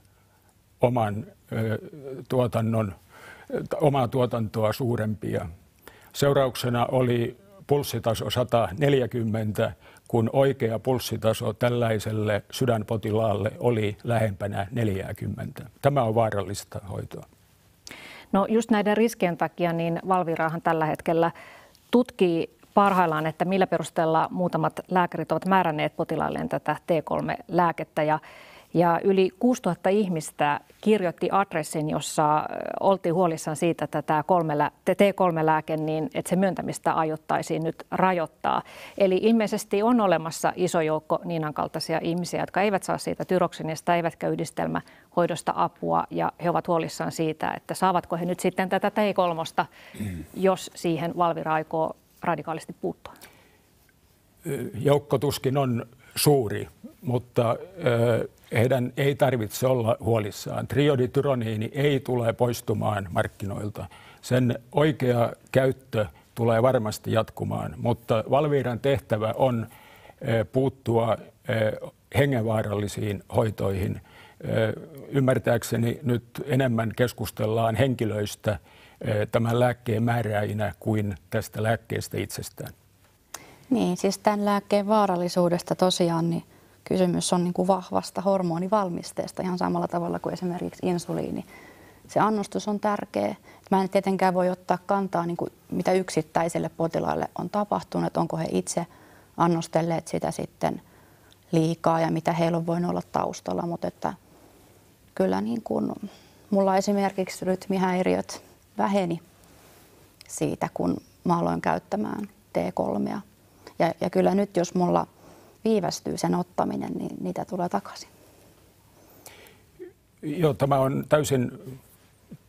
omaa tuotantoa suurempia. Seurauksena oli pulssitaso 140, kun oikea pulssitaso tällaiselle sydänpotilaalle oli lähempänä 40. Tämä on vaarallista hoitoa. No just näiden riskien takia niin Valvirahan tällä hetkellä tutkii parhaillaan, että millä perusteella muutamat lääkärit ovat määränneet potilailleen tätä T3-lääkettä. Ja yli 6000 ihmistä kirjoitti adressin, jossa oltiin huolissaan siitä, että tämä T3-lääke, niin että se myöntämistä aiottaisiin nyt rajoittaa. Eli ilmeisesti on olemassa iso joukko Niinan kaltaisia ihmisiä, jotka eivät saa siitä tyroksinista eivätkä yhdistelmähoidosta apua, ja he ovat huolissaan siitä, että saavatko he nyt sitten tätä T3, jos siihen Valvira aikoo radikaalisti puuttua. Joukko tuskin on suuri, mutta heidän ei tarvitse olla huolissaan. Triodityroniini ei tule poistumaan markkinoilta. Sen oikea käyttö tulee varmasti jatkumaan, mutta Valviran tehtävä on puuttua hengenvaarallisiin hoitoihin. Ymmärtääkseni nyt enemmän keskustellaan henkilöistä tämän lääkkeen määrääjinä kuin tästä lääkkeestä itsestään. Niin, siis tämän lääkkeen vaarallisuudesta tosiaan niin kysymys on niin kuin vahvasta hormonivalmisteesta ihan samalla tavalla kuin esimerkiksi insuliini. Se annostus on tärkeä. Mä en tietenkään voi ottaa kantaa, niin kuin mitä yksittäiselle potilaalle on tapahtunut, että onko he itse annostelleet sitä sitten liikaa ja mitä heillä on voinut olla taustalla, mutta että kyllä niin kuin mulla esimerkiksi rytmihäiriöt väheni siitä, kun mä aloin käyttämään T3. Ja kyllä nyt, jos mulla viivästyy sen ottaminen, niin niitä tulee takaisin. Joo, tämä on täysin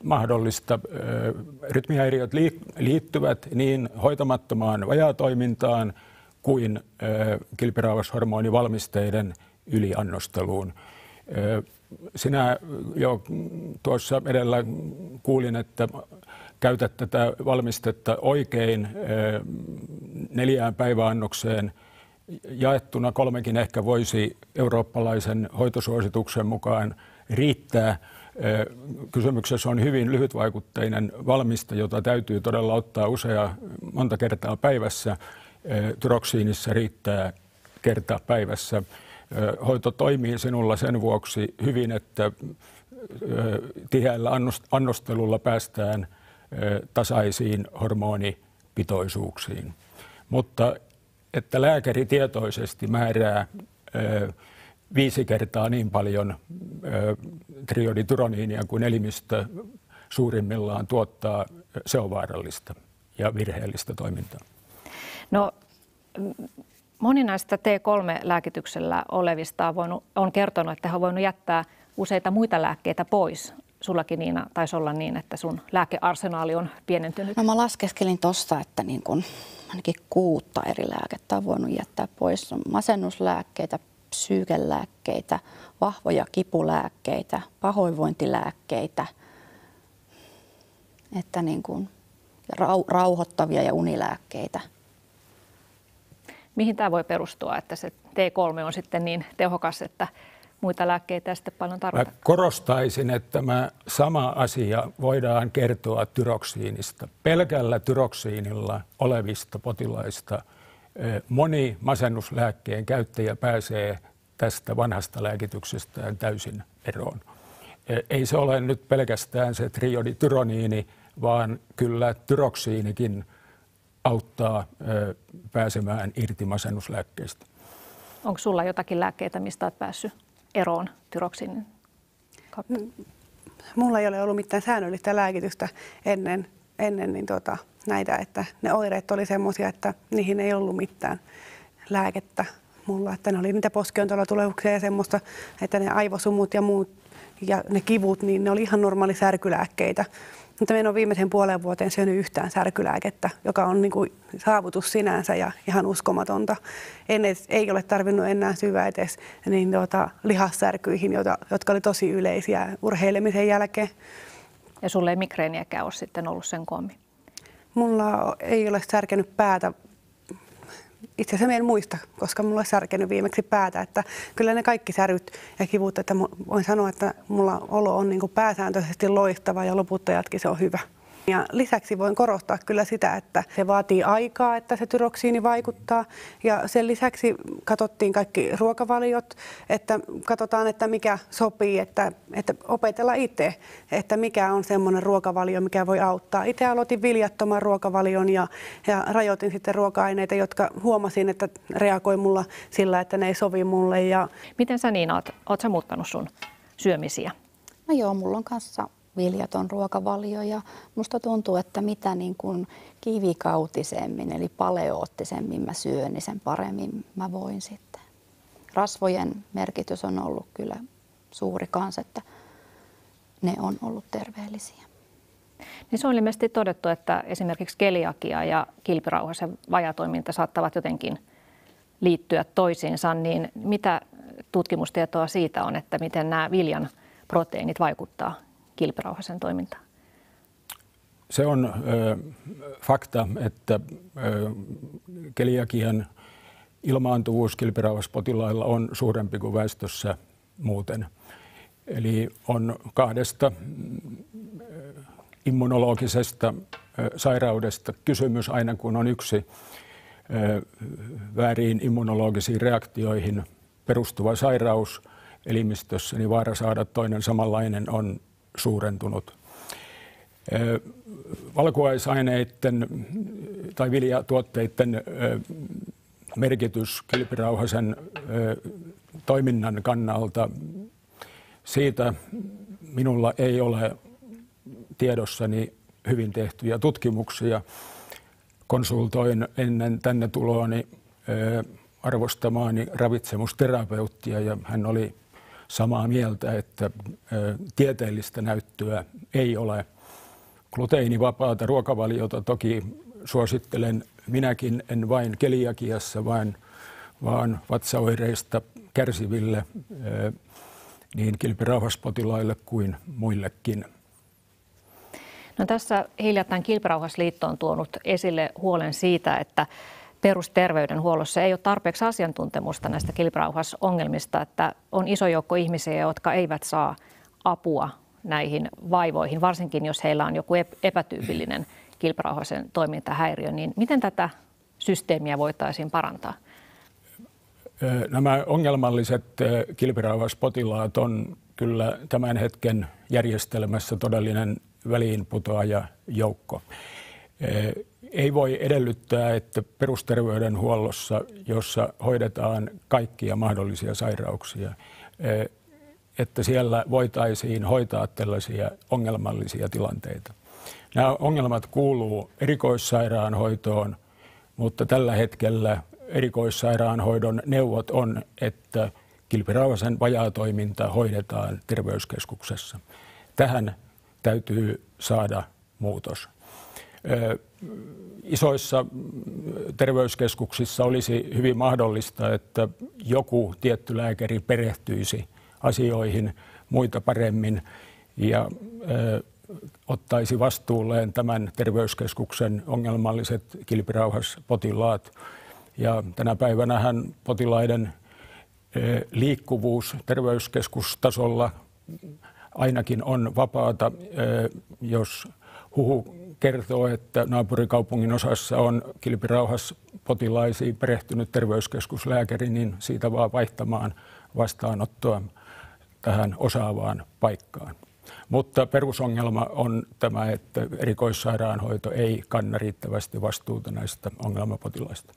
mahdollista. Rytmihäiriöt liittyvät niin hoitamattomaan vajaatoimintaan kuin kilpirauhashormonivalmisteiden yliannosteluun. Sinä jo tuossa edellä kuulin, että käytät tätä valmistetta oikein 4 päiväannokseen jaettuna. 3 ehkä voisi eurooppalaisen hoitosuosituksen mukaan riittää. Kysymyksessä on hyvin lyhytvaikutteinen valmiste, jota täytyy todella ottaa monta kertaa päivässä. Tyroksiinissa riittää kerta päivässä. Hoito toimii sinulla sen vuoksi hyvin, että tiheällä annostelulla päästään tasaisiin hormonipitoisuuksiin. Mutta että lääkäri tietoisesti määrää 5 kertaa niin paljon triodityroniinia kuin elimistö suurimmillaan tuottaa, se on vaarallista ja virheellistä toimintaa. No, moni näistä T3-lääkityksellä olevista on kertonut, että he on voinut jättää useita muita lääkkeitä pois. Sullakin, Niina, taisi olla niin, että sun lääkearsenaali on pienentynyt. No mä laskeskelin tuossa, että niin kun ainakin 6 eri lääkettä on voinut jättää pois. On masennuslääkkeitä, psyykelääkkeitä, vahvoja kipulääkkeitä, pahoinvointilääkkeitä, että niin kun, rauhoittavia ja unilääkkeitä. Mihin tämä voi perustua, että se T3 on sitten niin tehokas, että muita lääkkeitä sitten paljon tarvitaan? Mä korostaisin, että tämä sama asia voidaan kertoa tyroksiinista. Pelkällä tyroksiinilla olevista potilaista moni masennuslääkkeen käyttäjä pääsee tästä vanhasta lääkityksestään täysin eroon. Ei se ole nyt pelkästään se triodityroniini, vaan kyllä tyroksiinikin auttaa pääsemään irti masennuslääkkeistä. Onko sulla jotakin lääkkeitä, mistä olet päässyt eroon tyroksiinin kautta? Mulla ei ole ollut mitään säännöllistä lääkitystä ennen niin näitä, että ne oireet oli semmoisia, että niihin ei ollut mitään lääkettä mulla. Että ne oli niitä poskiontelotulehduksia ja semmoista, että ne aivosumut ja muut ja ne kivut, niin ne oli ihan normaali särkylääkkeitä. Mutta me en ole viimeisen puolen vuoteen syönyt yhtään särkylääkettä, joka on niin kuin saavutus sinänsä ja ihan uskomatonta. Ei ole tarvinnut enää syvää edes niin lihassärkyihin, jotka oli tosi yleisiä urheilemisen jälkeen. Ja sulle ei migreeniäkään ole sitten ollut sen koommin? Mulla ei ole särkenyt päätä. Itse asiassa en muista, koska mulla on särkenyt viimeksi päätä, että kyllä ne kaikki säryt ja kivut, että voin sanoa, että mulla olo on niin kuin pääsääntöisesti loistava ja loputtajatkin se on hyvä. Ja lisäksi voin korostaa kyllä sitä, että se vaatii aikaa, että se tyroksiini vaikuttaa. Ja sen lisäksi katsottiin kaikki ruokavaliot, että katsotaan, että mikä sopii, että opetellaan itse, että mikä on semmoinen ruokavalio, mikä voi auttaa. Itse aloitin viljattoman ruokavalion ja rajoitin sitten ruoka-aineita, jotka huomasin, että reagoi mulla sillä, että ne ei sovi mulle. Miten sä, Niina, oot sä muuttanut sun syömisiä? No joo, mulla on kanssa viljaton ruokavalio ja musta tuntuu, että mitä niin kuin kivikautisemmin eli paleoottisemmin mä syön, niin sen paremmin mä voin sitten. Rasvojen merkitys on ollut kyllä suuri kans, että ne on ollut terveellisiä. Niin se on ilmeisesti todettu, että esimerkiksi keliakia ja kilpirauhasen vajatoiminta saattavat jotenkin liittyä toisiinsa, niin mitä tutkimustietoa siitä on, että miten nämä viljan proteiinit vaikuttaa kilpirauhasen toimintaan? Se on fakta, että keliakian ilmaantuvuus kilpirauhaspotilailla on suurempi kuin väestössä muuten. Eli on 2 immunologisesta sairaudesta kysymys aina, kun on yksi vääriin immunologisiin reaktioihin perustuva sairaus elimistössä, niin vaara saada toinen samanlainen on suurentunut. Valkuaisaineiden tai viljatuotteiden merkitys kilpirauhasen toiminnan kannalta, siitä minulla ei ole tiedossani hyvin tehtyjä tutkimuksia. Konsultoin ennen tänne tuloani arvostamaani ravitsemusterapeuttia ja hän oli samaa mieltä, että tieteellistä näyttöä ei ole. Gluteinivapaata ruokavaliota toki suosittelen minäkin, en vain keliakiassa, vaan vatsaoireista kärsiville. niin kilpirauhaspotilaille kuin muillekin. No tässä hiljattain Kilpirauhasliitto on tuonut esille huolen siitä, että perusterveydenhuollossa ei ole tarpeeksi asiantuntemusta näistä kilpirauhasongelmista, että on iso joukko ihmisiä, jotka eivät saa apua näihin vaivoihin, varsinkin jos heillä on joku epätyypillinen kilpirauhasen toimintahäiriö, niin miten tätä systeemiä voitaisiin parantaa? Nämä ongelmalliset kilpirauhaspotilaat on kyllä tämän hetken järjestelmässä todellinen väliinputoajajoukko. Ei voi edellyttää, että perusterveydenhuollossa, jossa hoidetaan kaikkia mahdollisia sairauksia, että siellä voitaisiin hoitaa tällaisia ongelmallisia tilanteita. Nämä ongelmat kuuluu erikoissairaanhoitoon, mutta tällä hetkellä erikoissairaanhoidon neuvot on, että kilpirauhasen vajaatoiminta hoidetaan terveyskeskuksessa. Tähän täytyy saada muutos. Isoissa terveyskeskuksissa olisi hyvin mahdollista, että joku tietty lääkäri perehtyisi asioihin muita paremmin ja ottaisi vastuulleen tämän terveyskeskuksen ongelmalliset kilpirauhaspotilaat. Ja tänä päivänähän potilaiden liikkuvuus terveyskeskustasolla ainakin on vapaata, jos huhu kertoo, että naapurikaupungin osassa on kilpirauhaspotilaisiin perehtynyt terveyskeskuslääkäri, niin siitä vaan vaihtamaan vastaanottoa tähän osaavaan paikkaan. Mutta perusongelma on tämä, että erikoissairaanhoito ei kanna riittävästi vastuuta näistä ongelmapotilaista.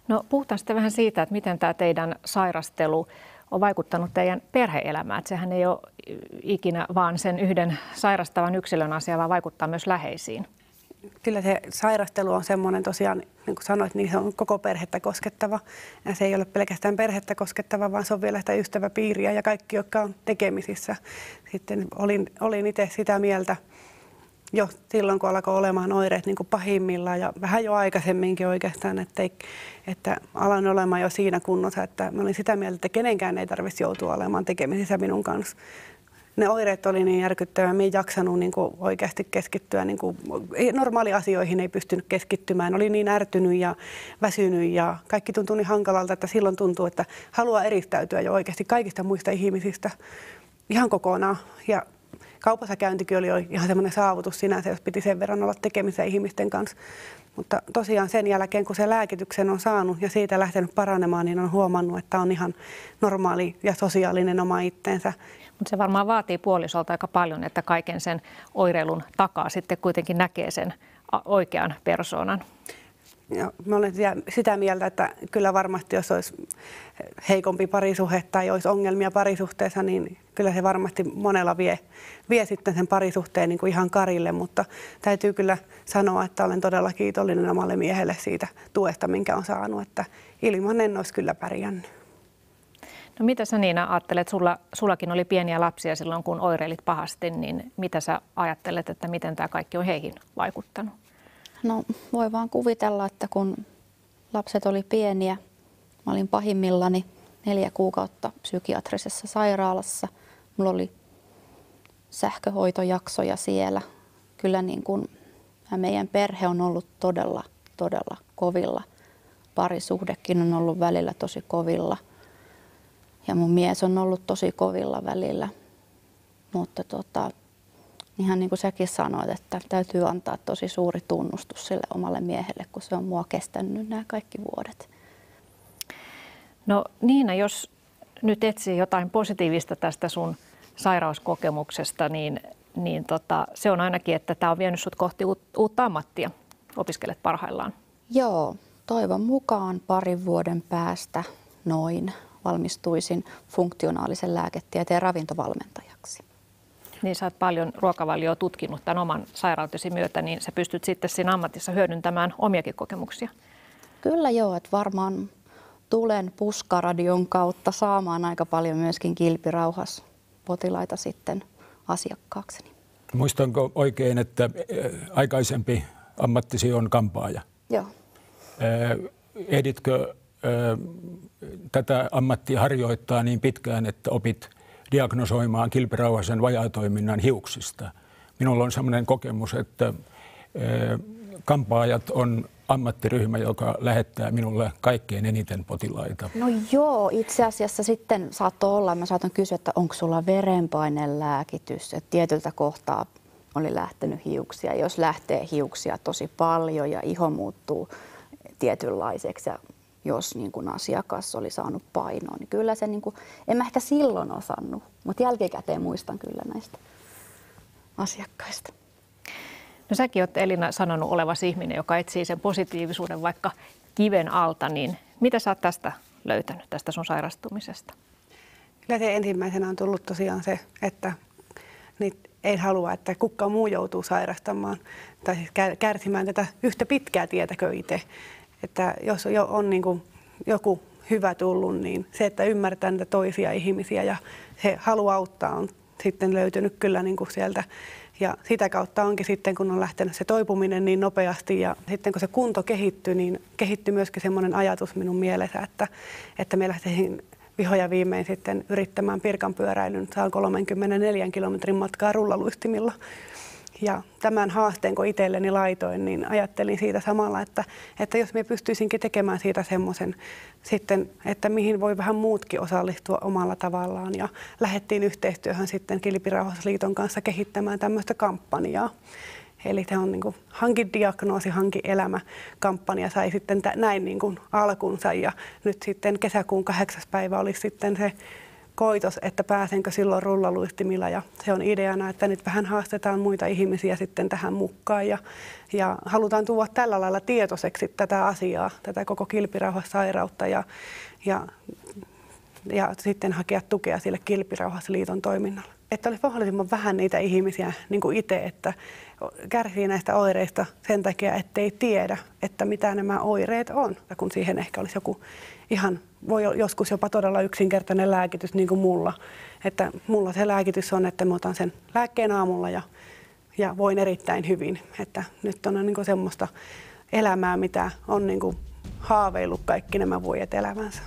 No, puhutaan sitten vähän siitä, että miten tämä teidän sairastelu on vaikuttanut teidän perhe-elämään. Että sehän ei ole ikinä vaan sen yhden sairastavan yksilön asia, vaan vaikuttaa myös läheisiin. Kyllä se sairastelu on semmoinen tosiaan, niin kuin sanoit, niin se on koko perhettä koskettava. Ja se ei ole pelkästään perhettä koskettava, vaan se on vielä sitä ystäväpiiriä ja kaikki, jotka on tekemisissä. Sitten olin itse sitä mieltä jo silloin, kun alkoi olemaan oireet niin kuin pahimmillaan ja vähän jo aikaisemminkin oikeastaan, että alan olemaan jo siinä kunnossa, että mä olin sitä mieltä, että kenenkään ei tarvitsisi joutua olemaan tekemisissä minun kanssa. Ne oireet oli niin järkyttävää, mä en jaksanut niin kuin oikeasti keskittyä, niin kuin, normaaliasioihin ei pystynyt keskittymään. Oli niin ärtynyt ja väsynyt ja kaikki tuntui niin hankalalta, että silloin tuntuu, että haluaa eristäytyä jo oikeasti kaikista muista ihmisistä ihan kokonaan. Ja kaupassa käyntikin oli jo ihan semmoinen saavutus sinänsä, jos piti sen verran olla tekemisissä ihmisten kanssa. Mutta tosiaan sen jälkeen, kun se lääkityksen on saanut ja siitä lähtenyt paranemaan, niin on huomannut, että on ihan normaali ja sosiaalinen oma itsensä. Mutta se varmaan vaatii puolisolta aika paljon, että kaiken sen oireilun takaa sitten kuitenkin näkee sen oikean persoonan. Ja mä olen sitä mieltä, että kyllä varmasti jos olisi heikompi parisuhde tai olisi ongelmia parisuhteessa, niin kyllä se varmasti monella vie sitten sen parisuhteen niin kuin ihan karille, mutta täytyy kyllä sanoa, että olen todella kiitollinen omalle miehelle siitä tuesta, minkä on saanut, että ilman en olisi kyllä pärjännyt. No mitä sä Niina ajattelet, sullakin oli pieniä lapsia silloin kun oireilit pahasti, niin mitä sä ajattelet, että miten tämä kaikki on heihin vaikuttanut? No voi vaan kuvitella, että kun lapset oli pieniä, mä olin pahimmillani 4 kuukautta psykiatrisessa sairaalassa. Mulla oli sähköhoitojaksoja siellä. Kyllä niin kuin meidän perhe on ollut todella kovilla. Parisuhdekin on ollut välillä tosi kovilla. Ja mun mies on ollut tosi kovilla välillä. Mutta ihan niin kuin säkin sanoit, että täytyy antaa tosi suuri tunnustus sille omalle miehelle, kun se on mua kestänyt nämä kaikki vuodet. No Niina, jos nyt etsii jotain positiivista tästä sun sairauskokemuksesta, niin se on ainakin, että tämä on vienyt sut kohti uutta ammattia. Opiskelet parhaillaan. Joo, toivon mukaan 2 vuoden päästä noin valmistuisin funktionaalisen lääketieteen ravintovalmentajaksi. Niin sä oot paljon ruokavalioa tutkinut tämän oman sairautesi myötä, niin sä pystyt sitten siinä ammatissa hyödyntämään omiakin kokemuksia. Kyllä joo, että varmaan tulen puskaradion kautta saamaan aika paljon myöskin kilpirauhaspotilaita sitten asiakkaakseni. Muistanko oikein, että aikaisempi ammattisi on kampaaja? Joo. Ehditkö tätä ammattia harjoittaa niin pitkään, että opit diagnosoimaan kilpirauhasen vajaatoiminnan hiuksista. Minulla on sellainen kokemus, että kampaajat on ammattiryhmä, joka lähettää minulle kaikkein eniten potilaita. No joo, itse asiassa sitten saattoi olla, mä saatan kysyä, että onko sulla verenpainelääkitys, että tietyltä kohtaa oli lähtenyt hiuksia. Jos lähtee hiuksia tosi paljon ja iho muuttuu tietynlaiseksi ja jos niin kuin asiakas oli saanut painoa, niin kyllä se, niin kuin, en mä ehkä silloin osannut, mutta jälkikäteen muistan kyllä näistä asiakkaista. No säkin olet, Elina, sanonut olevasi ihminen, joka etsii sen positiivisuuden vaikka kiven alta, niin mitä sä oot tästä löytänyt, tästä sun sairastumisesta? Kyllä se ensimmäisenä on tullut tosiaan se, että ei halua, että kukaan muu joutuu sairastamaan tai siis kärsimään tätä yhtä pitkää tietä kuin itse. Että jos on niin kuin joku hyvä tullut, niin se, että ymmärtää niitä toisia ihmisiä ja se halu auttaa on sitten löytynyt kyllä niin kuin sieltä. Ja sitä kautta onkin sitten, kun on lähtenyt se toipuminen niin nopeasti ja sitten kun se kunto kehittyi, niin kehittyi myöskin semmoinen ajatus minun mielessä, että me lähtisin vihoja viimein sitten yrittämään Pirkanpyöräilyn 34 kilometrin matkaa rullaluistimilla. Ja tämän haasteen, kun itselleni laitoin, niin ajattelin siitä samalla, että jos me pystyisinkin tekemään siitä semmoisen sitten, että mihin voi vähän muutkin osallistua omalla tavallaan. Ja lähdettiin yhteistyöhön sitten Kilpirauhasliiton kanssa kehittämään tämmöistä kampanjaa. Eli se on niin kuin Hanki diagnoosi, hanki elämä -kampanja sai sitten näin niin kuin alkunsa. Ja nyt sitten kesäkuun 8. päivä olisi sitten se koitos, että pääsenkö silloin rullaluistimilla, ja se on ideana, että nyt vähän haastetaan muita ihmisiä sitten tähän mukaan ja halutaan tuoda tällä lailla tietoiseksi tätä asiaa, tätä koko kilpirauhassairautta ja sitten hakea tukea sille Kilpirauhasliiton toiminnalle. Että olisi mahdollisimman vähän niitä ihmisiä, niin kuin itse, että kärsii näistä oireista sen takia, ettei tiedä, että mitä nämä oireet on, kun siihen ehkä olisi joku ihan, voi joskus jopa todella yksinkertainen lääkitys niin kuin mulla. Että mulla se lääkitys on, että mä otan sen lääkkeen aamulla ja voin erittäin hyvin. Että nyt on niin kuin semmoista elämää, mitä on niin kuin haaveillut kaikki nämä vuodet elämänsä.